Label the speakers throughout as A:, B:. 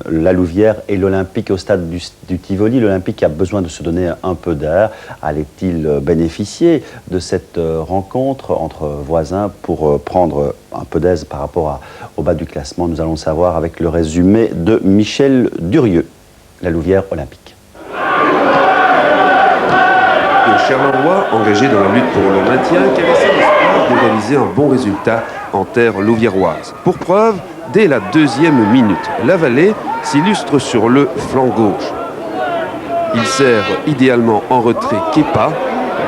A: la Louvière et l'Olympique au stade du Tivoli. L'Olympique a besoin de se donner un peu d'air. Allait-il bénéficier de cette rencontre entre voisins pour prendre un peu d'aise par rapport au bas du classement? Nous allons savoir avec le résumé de Michel Durieux. La Louvière Olympique.
B: Le Charleroi, engagé dans la lutte pour le maintien, caressait l'espoir de réaliser un bon résultat en terre louviéroise. Pour preuve, dès la 2e minute, la Vallée s'illustre sur le flanc gauche. Il sert idéalement en retrait Kepa,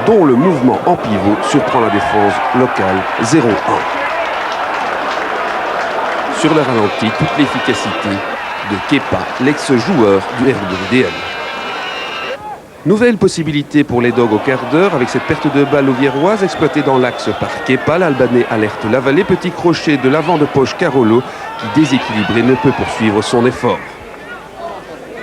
B: dont le mouvement en pivot surprend la défense locale 0-1. Sur le ralenti, toute l'efficacité de Kepa, l'ex-joueur du RWDL. Nouvelle possibilité pour les Dogs au quart d'heure avec cette perte de balle louviéroise exploitée dans l'axe par Kepa. L'Albanais alerte la Vallée. Petit crochet de l'avant de poche Carolo qui, déséquilibré, ne peut poursuivre son effort.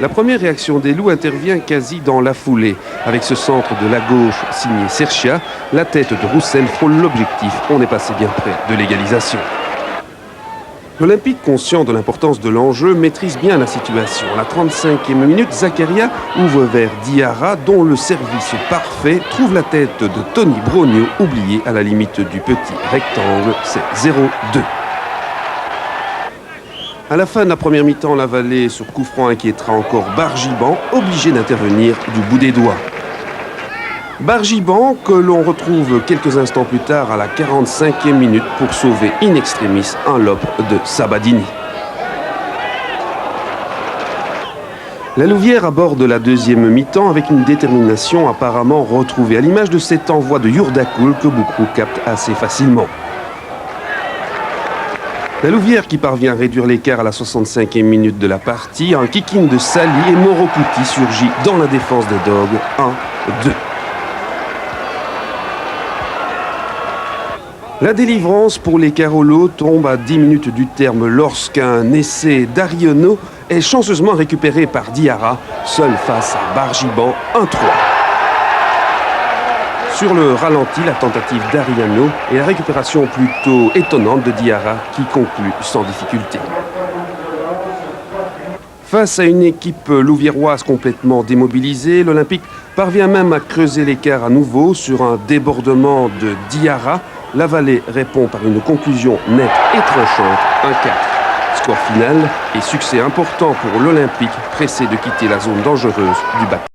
B: La première réaction des Loups intervient quasi dans la foulée. Avec ce centre de la gauche signé Serchia, la tête de Roussel frôle l'objectif. On est passé bien près de l'égalisation. L'Olympique, conscient de l'importance de l'enjeu, maîtrise bien la situation. À la 35e minute, Zakaria ouvre vers Diarra, dont le service parfait trouve la tête de Tony Brogno, oublié à la limite du petit rectangle. C'est 0-2. À la fin de la première mi-temps, la Vallée, sur coup franc, inquiétera encore Bargiban, obligé d'intervenir du bout des doigts. Bargiban, que l'on retrouve quelques instants plus tard à la 45e minute pour sauver in extremis un lob de Sabadini. La Louvière aborde la 2e mi-temps avec une détermination apparemment retrouvée, à l'image de cet envoi de Yurdakul que Boukrou capte assez facilement. La Louvière qui parvient à réduire l'écart à la 65e minute de la partie, un kick-in de Sali et Morokuti surgit dans la défense des Dogs, 1-2. La délivrance pour les Carolo tombe à 10 minutes du terme lorsqu'un essai d'Ariono est chanceusement récupéré par Diarra, seul face à Bargiban, 1-3. Sur le ralenti, la tentative d'Ariano et la récupération plutôt étonnante de Diarra qui conclut sans difficulté. Face à une équipe louviéroise complètement démobilisée, l'Olympique parvient même à creuser l'écart à nouveau sur un débordement de Diarra. La Vallée répond par une conclusion nette et tranchante, 1-4. Score final et succès important pour l'Olympique, pressé de quitter la zone dangereuse du bas.